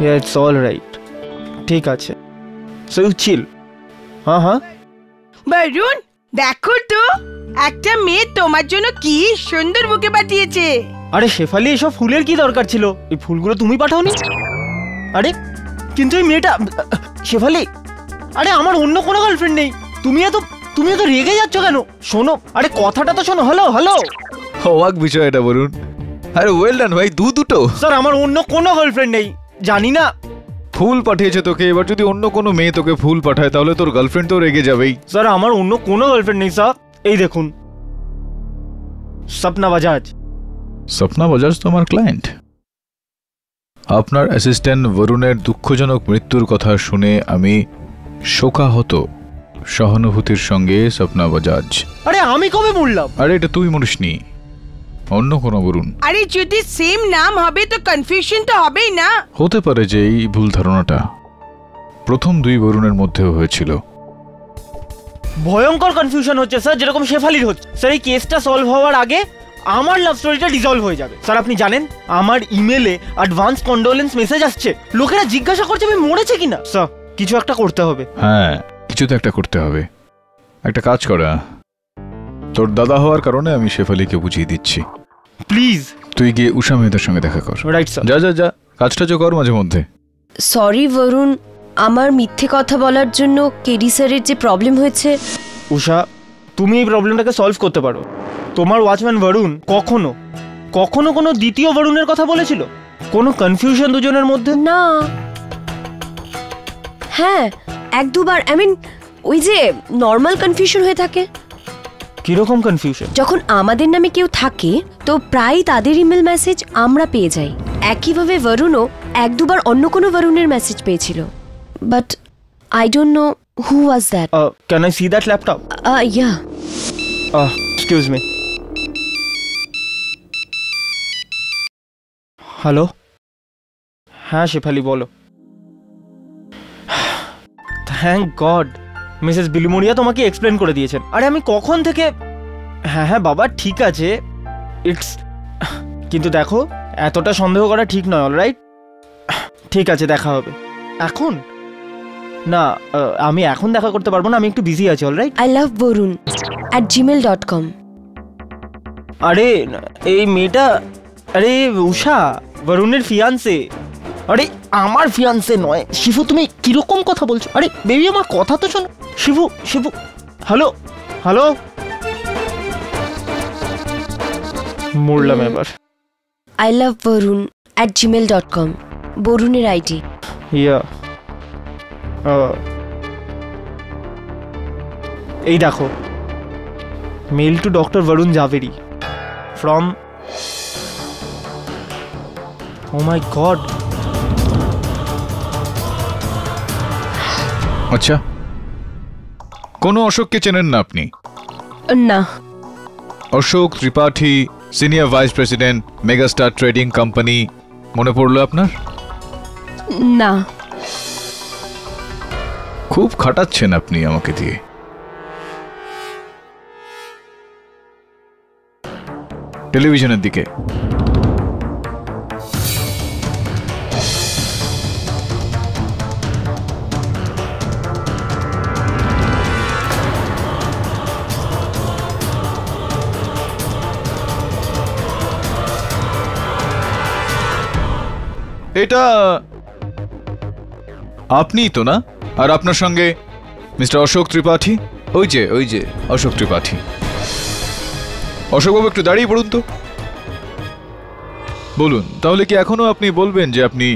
F: Yeah, it's all right. ঠিক আছে। So you chill. হ্যাঁ।
G: বরুণ, দেখো তো একটা মেয়ে তোমার জন্য কি সুন্দর বুকে পাঠিয়েছে।
F: আরে শেফালি, এসব ফুলের কি দরকার ছিল? এই ফুলগুলো তুমি পাঠাওনি? আরে কিন্তু এই মেয়েটা শেফালি, আরে আমার অন্য কোনো গার্লফ্রেন্ড নেই। তুমি এত রেগে যাচ্ছ কেন? শোনো, আরে কথাটা তো শোনো। হ্যালো।
B: অবাক বিষয় এটা বলুন। আরে ওয়েল ডান ভাই, দুটো।
F: স্যার, আমার অন্য কোনো গার্লফ্রেন্ড নেই। জানি না
B: ফুল পাঠিয়েছে তোকে, এবার যদি অন্য কোনো মেয়ে তোকে ফুল পাঠায় তাহলে তোর গার্লফ্রেন্ড তো রেগে যাবেই।
F: স্যার আমার অন্য কোনো গার্লফ্রেন্ড নেই স্যার, এই দেখুন স্বপ্না বাজাজ।
B: স্বপ্না বাজাজ তো আমার ক্লায়েন্ট। আপনার অ্যাসিস্ট্যান্ট বরুণের দুঃখজনক মৃত্যুর কথা শুনে আমি শোকাহত। সহানুভূতির সঙ্গে স্বপ্না বাজাজ।
F: আরে আমি কবে মরলাম?
B: আরে এটা তুই মরিসনি, অন্য কোনো বরুণ।
G: আরে যদি সেম নাম হবে তো কনফিউশন তো হবেই না।
B: হতে পারে যে এই ভুল ধারণাটা প্রথম দুই বরুণের মধ্যেও হয়েছিল।
F: ভয়ঙ্কর কনফিউশন হচ্ছে স্যার, যেরকম শেফালির হচ্ছে। স্যার এই কেসটা সলভ হওয়ার আগে আমার লাভ স্টোরিটা ডিসলভ হয়ে যাবে। স্যার আপনি জানেন আমার ইমেলে অ্যাডভান্স কন্ডোলেন্স মেসেজ আসছে, লোকেরা জিজ্ঞাসা করছে আমি মরেছে কিনা। স্যার কিছু একটা করতে হবে।
B: হ্যাঁ কিছু তো একটা করতে হবে। একটা কাজ করা, তোর দাদা হওয়ার কারণে আমি শেফালিকে বুঝিয়ে দিচ্ছি।
F: প্লিজ
B: তুই গিয়ে উষা মেহতার সঙ্গে দেখা কর।
F: Right sir.
B: যা যা যা, কাজটা যে কর মাঝে মধ্যে।
H: সরি বরুণ, আমার মিথ্যে কথা বলার জন্য কেডি স্যারের যে প্রবলেম হয়েছে।
F: উষা তুমি এই প্রবলেমটাকে সলভ করতে পারো। তোমার ওয়াচম্যান বরুণ কখনো কখনো কোনো দ্বিতীয় বরুণের কথা বলেছিল? কোনো কনফিউশন দুজনের মধ্যে?
H: না। হ্যাঁ এক দুবার, আই মিন ওই যে নর্মাল কনফিউশন হয়ে থাকে।
F: কিরকম কনফিউশন?
H: যখন আমাদের নামে কেউ থাকে তো প্রায় তাদের ইমেল মেসেজ আমরা পেয়ে যাই। একইভাবে বরুণও এক দুবার অন্য কোনো বরুণের মেসেজ পেয়েছিল, but I don't know who was that.
F: Can I see that laptop?
H: Yeah.
F: Excuse me. Hello, হ্যাঁ শেফালি বলো। থ্যাংক গড মিসেস বিলুমোরিয়া তোমাকে এক্সপ্লেন করে দিয়েছেন। আরে আমি কখন থেকে হ্যাঁ হ্যাঁ বাবা ঠিক আছে, ইটস কিন্তু দেখো এতটা সন্দেহ করা ঠিক নয়। অলরাইট ঠিক আছে দেখা হবে। এখন না আমি এখন দেখা করতে পারবো না, আমি একটু বিজি আছি। Alright.
H: I love Varun @gmail.com।
F: আরে এই মেয়েটা, আরে উষা বরুণের ফিয়ান্সে। আরে আমার ফিয়ান্সে নয় শিবু, তুমি কিরকম কথা বলছো? আরে বেবি আমার কথা তো শোনো। শিবু শিবু হ্যালো হ্যালো, মরলাম এবার।
H: I love Varun @gmail.com বরুণের আইডি।
F: ইয়া এই দেখো, mail to doctor Varun Javeri from, oh my God.
B: আচ্ছা, কোনো অশোককে চেনেন না আপনি?
H: না।
B: Ashok Tripathi, senior vice president, megastar trading company, মনে পড়লো আপনার?
H: না।
B: খুব খাটাচ্ছেন আপনি আমাকে দিয়ে। টেলিভিশনের দিকে এটা আপনিই তো না? আর আপনার সঙ্গে মিস্টার অশোক ত্রিপাঠী। ওই যে অশোক ত্রিপাঠী। অশোকবাবু একটু দাঁড়িয়ে পড়ুন তো। বলুন তাহলে কি এখনো আপনি বলবেন যে আপনি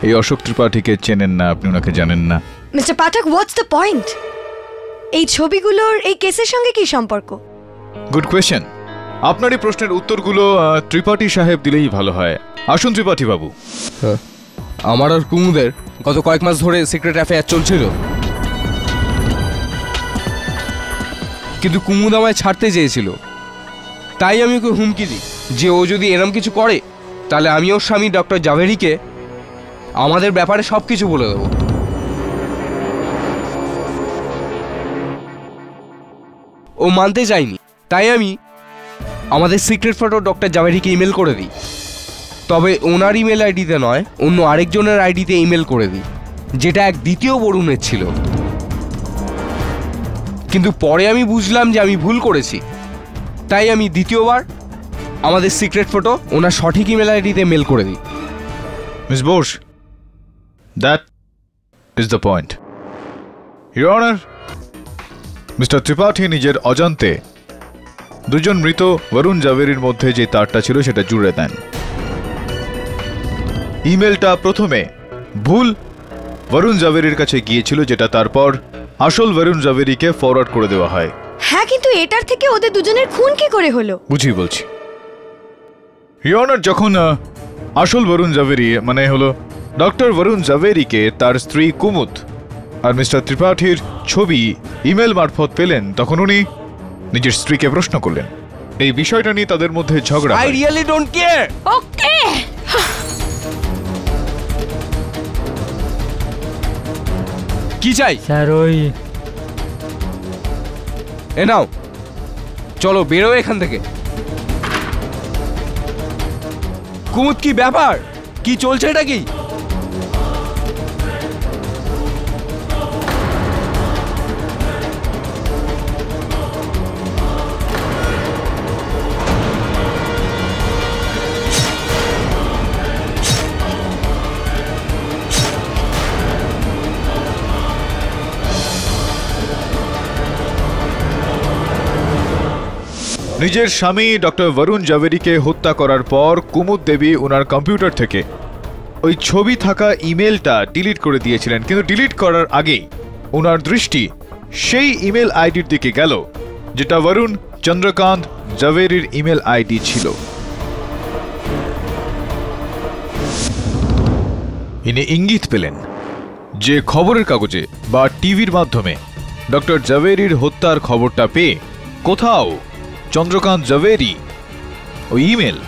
B: এই অশোক ত্রিপাঠীকে চেনেন না, আপনি ওনাকে জানেন না?
E: Mister Pathak, what's the point? এই ছবিগুলোর এই কেসের সঙ্গে কি সম্পর্ক?
B: Good question. আপনার এই প্রশ্নের উত্তরগুলো ত্রিপাঠী সাহেব দিলেই ভালো হয়। আসুন ত্রিপাঠী বাবু।
M: আমার আর কুমুদের গত কয়েক মাস ধরে সিক্রেট অ্যাফেয়ার চলছিল, কিন্তু কুমুদ আমায় ছাড়তে চেয়েছিল। তাই আমি ওকে হুমকি দিই যে ও যদি এরম কিছু করে তাহলে আমি ওর স্বামী ডক্টর জাভেরিকে আমাদের ব্যাপারে সব কিছু বলে দেবো। ও মানতে চায়নি, তাই আমি আমাদের সিক্রেট ফটো ডক্টর জাভেরিকে ইমেল করে দিই। তবে ওনার ইমেল আইডিতে নয়, অন্য আরেকজনের আইডিতে ইমেল করে দিই, যেটা এক দ্বিতীয় বরুণের ছিল। কিন্তু পরে আমি বুঝলাম যে আমি ভুল করেছি, তাই আমি দ্বিতীয়বার আমাদের সিক্রেট ফটো ওনার সঠিক ইমেল আইডিতে মেল করে দিই।
B: Miss Bose, that is the point. Your honour, mister Tripathi নিজের অজান্তে দুজন মৃত বরুণ জাভেরির মধ্যে যে তারটা ছিল সেটা জুড়ে দেন। ইমেলটা প্রথমে ভুল বরুণ জাভেরির কাছে গিয়েছিল, যেটা তারপর আসল বরুণ জাভেরিকে ফরওয়ার্ড করে দেওয়া হয়।
E: হ্যাঁ, কিন্তু এটার থেকে ওদের দুজনের খুন কি করে হলো?
B: বুঝিয়ে বলছি। ইওর অনার, যখন আসল বরুণ জাভেরি মানে হলো ডক্টর বরুণ জাভেরিকে তার স্ত্রী কুমুদ আর মিস্টার ত্রিপাঠীর ছবি ইমেল মারফত পেলেন, তখন উনি নিজের স্ত্রীকে প্রশ্ন করলেন। এই বিষয়টা নিয়ে তাদের মধ্যে ঝগড়া।
M: I really don't care.
H: Okay,
M: কি চাই
N: স্যার? ওই
M: এ নাও, চলো বেরো এখান থেকে। কুমুদ, কি ব্যাপার? কি চলছে এটা কি?
B: নিজের স্বামী ডক্টর বরুণ জাভেরিকে হত্যা করার পর কুমুদ দেবী ওনার কম্পিউটার থেকে ওই ছবি থাকা ইমেলটা ডিলিট করে দিয়েছিলেন, কিন্তু ডিলিট করার আগেই ওনার দৃষ্টি সেই ইমেল আইডির দিকে গেল যেটা বরুণ চন্দ্রকান্ত জাভেরির ইমেল আইডি ছিল। ইনি ইঙ্গিত পেলেন যে খবরের কাগজে বা টিভির মাধ্যমে ডক্টর জাভেরির হত্যার খবরটা পেয়ে কোথাও চন্দ্রকান্ত জাভেরি ওই ইমেল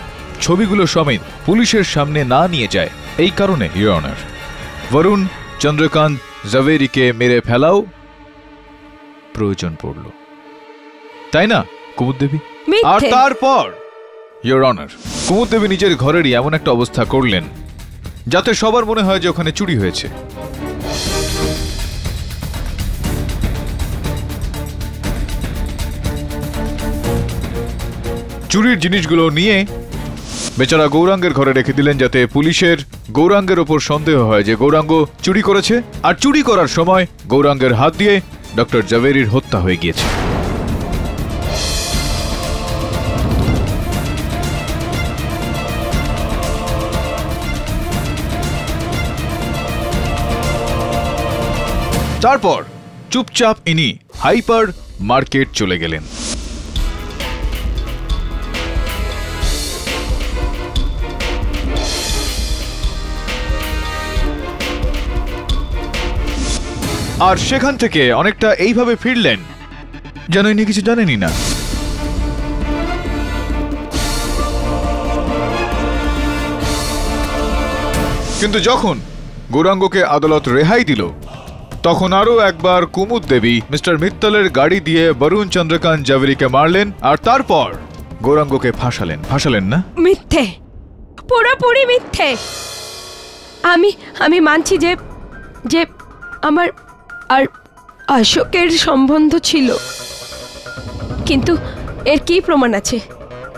B: ছবিগুলো সমেত পুলিশের সামনে না নিয়ে যায়। এই কারণে ইওর অনার, বরুণ চন্দ্রকান্ত জাভেরিকে মেরে ফেলাও প্রয়োজন পড়ল, তাই না কুমুদ দেবী? আর তারপর ইওর অনার, কুমুদ দেবী নিজের ঘরেরই এমন একটা অবস্থা করলেন যাতে সবার মনে হয় যে ওখানে চুরি হয়েছে। চুরির জিনিসগুলো নিয়ে বেচারা গৌরাঙ্গের ঘরে রেখে দিলেন, যাতে পুলিশের গৌরাঙ্গের ওপর সন্দেহ হয় যে গৌরাঙ্গ চুরি করেছে, আর চুরি করার সময় গৌরাঙ্গের হাত দিয়ে ডক্টর জাভেরির হত্যা হয়ে গিয়েছে। তারপর চুপচাপ ইনি হাইপার মার্কেট চলে গেলেন। আর সেখান থেকে অনেকটা এইভাবে ফিরলেন যেন ইনি কিছু জানেনই না। কিন্তু যখন গৌরাঙ্গকে আদালত রেহাই দিল, তখন আরো একবার কুমুদ দেবী মিস্টার মিত্তলের গাড়ি দিয়ে বরুণ চন্দ্রকান্ত জাভেরিকে মারলেন, আর তারপর গৌরাঙ্গকে ফাঁসালেন না?
H: মিথ্যে, পুরোপুরি মিথ্যে। আমি মানছি যে যে আমার আর অশোকের সম্বন্ধ ছিল, কিন্তু এর কি প্রমাণ আছে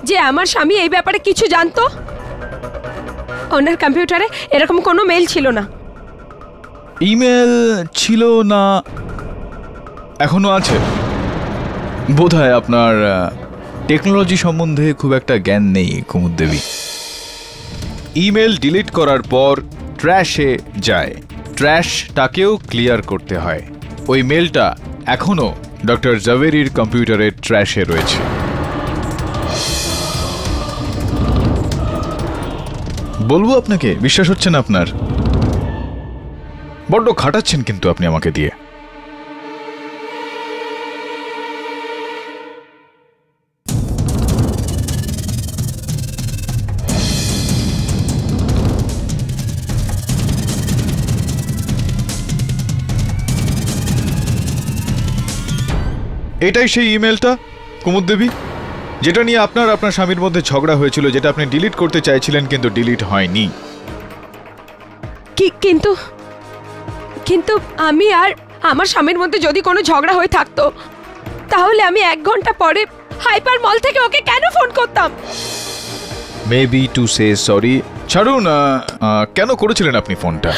H: যে আমার স্বামী এই ব্যাপারে কিছু জানতো? ওনার কম্পিউটারে এরকম কোনো মেল ছিল না।
B: ইমেল ছিল না, এখনো আছে। বোধহয় আপনার টেকনোলজি সম্বন্ধে খুব একটা জ্ঞান নেই কুমুদ দেবী। ইমেল ডিলিট করার পর ট্র্যাশে যায়, ট্র্যাশটাকেও ক্লিয়ার করতে হয়। ওই মেলটা এখনো ডক্টর জাভেরির কম্পিউটারের ট্র্যাশে রয়েছে। বলবো আপনাকে, বিশ্বাস হচ্ছে না আপনার? বড্ড খাটাচ্ছেন কিন্তু আপনি আমাকে দিয়ে। এটাই সেই ইমেলটা কুমুদ দেবী, যেটা নিয়ে আপনার স্বামীর মধ্যে ঝগড়া হয়েছিল, যেটা আপনি ডিলিট করতে চাইছিলেন কিন্তু ডিলিট হয়নি।
H: কিন্তু কিন্তু আমি আর আমার স্বামীর মধ্যে যদি কোনো ঝগড়া হয়ে থাকতো, তাহলে আমি 1 ঘন্টা পরে হাইপার মল থেকে ওকে কেন ফোন করতাম?
B: Maybe to say sorry. ছাড়ুন, কেন করেছিলেন আপনি ফোনটা?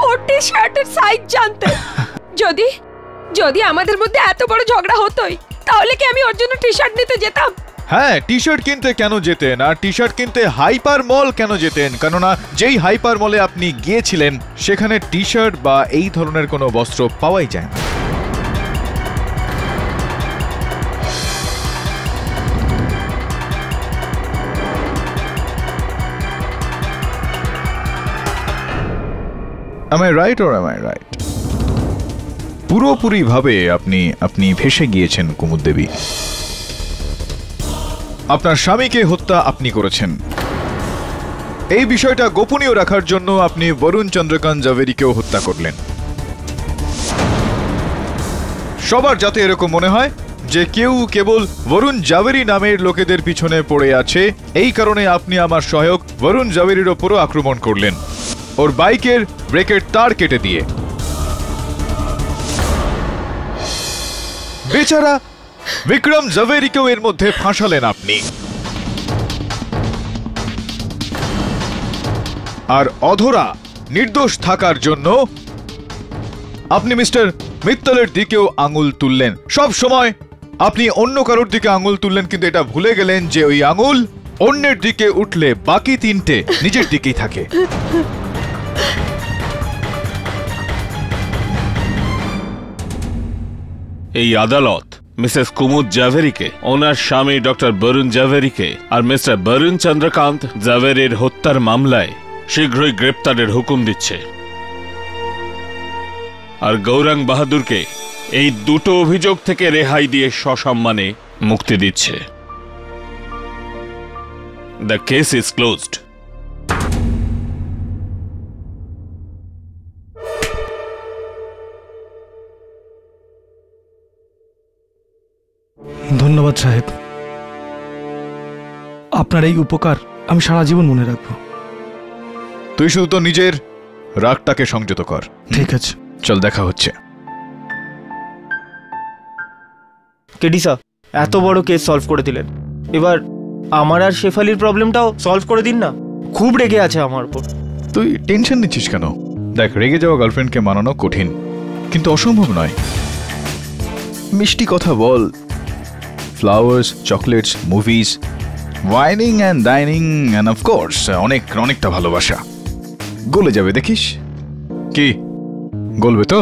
H: ওর টি-শার্টের সাইজ জানতে। যদি আমাদের মধ্যে এত বড় ঝগড়া হতোই, তাহলে কি আমি ওর জন্য টি-শার্ট নিতে যেতাম?
B: হ্যাঁ, টি শার্ট কিনতে কেন যেতেন, আর টি শার্ট কিনতে হাইপার মল কেন যেতেন? কেননা যেই হাইপার মলে আপনি গিয়েছিলেন সেখানে টি শার্ট বা এই ধরনের কোনো বস্ত্র পাওয়াই যায় না। Am I right or am I right? পুরোপুরি ভাবে আপনি ভেসে গিয়েছেন কুমুদ দেবী। আপনার স্বামীকে হত্যা আপনি করেছেন। এই বিষয়টা গোপনীয় রাখার জন্য আপনি বরুণ চন্দ্রকান্ত জাভেরিকেও হত্যা করলেন। সবার যাতে এরকম মনে হয় যে কেউ কেবল বরুণ জাভেরি নামের লোকেদের পিছনে পড়ে আছে, এই কারণে আপনি আমার সহায়ক বরুণ জাভেরির ওপরও আক্রমণ করলেন, ওর বাইকের ব্রেকের তার কেটে দিয়ে। বেচারা বিক্রম জাভেরিকেও এর মধ্যে ফাঁসালেন আপনি। আর অধরা নির্দোষ থাকার জন্য আপনি মিস্টার মিত্তলের দিকেও আঙুল তুললেন। সব সময় আপনি অন্য কারোর দিকে আঙুল তুললেন, কিন্তু এটা ভুলে গেলেন যে ওই আঙুল অন্যের দিকে উঠলে বাকি তিনটে নিজের দিকেই থাকে।
D: এই আদালত মিসেস কুমুদ জাভেরিকে, ওনার স্বামী ডক্টর বরুণ জাভেরিকে আর মিস্টার বরুণ চন্দ্রকান্ত জাভেরির হত্যার মামলায় শীঘ্রই গ্রেপ্তারের হুকুম দিচ্ছে, আর গৌরাঙ্গ বাহাদুরকে এই দুটো অভিযোগ থেকে রেহাই দিয়ে সসম্মানে মুক্তি দিচ্ছে। The case is closed.
N: ধন্যবাদ সাহেব, আপনার এই উপকার আমি সারা জীবন মনে রাখবো।
B: তুই শুধু তো নিজের রাগটাকে সংযত কর।
N: ঠিক আছে,
B: চল দেখা হচ্ছে।
F: কেডি স্যার, এত বড় কেস সলভ করে দিলেন, এবার আমার আর শেফালির প্রবলেমটাও সলভ করে দিন না। খুব রেগে আছে আমার উপর।
B: তুই টেনশন নিচ্ছিস কেন? দেখ, রেগে যাওয়া গার্লফ্রেন্ডকে মানানো কঠিন, কিন্তু অসম্ভব নয়। মিষ্টি কথা বল, flowers, chocolates, movies, wining and dining and of course অনেকটা ভালোবাসা গলে যাবে, দেখিস। কি গলবে তো?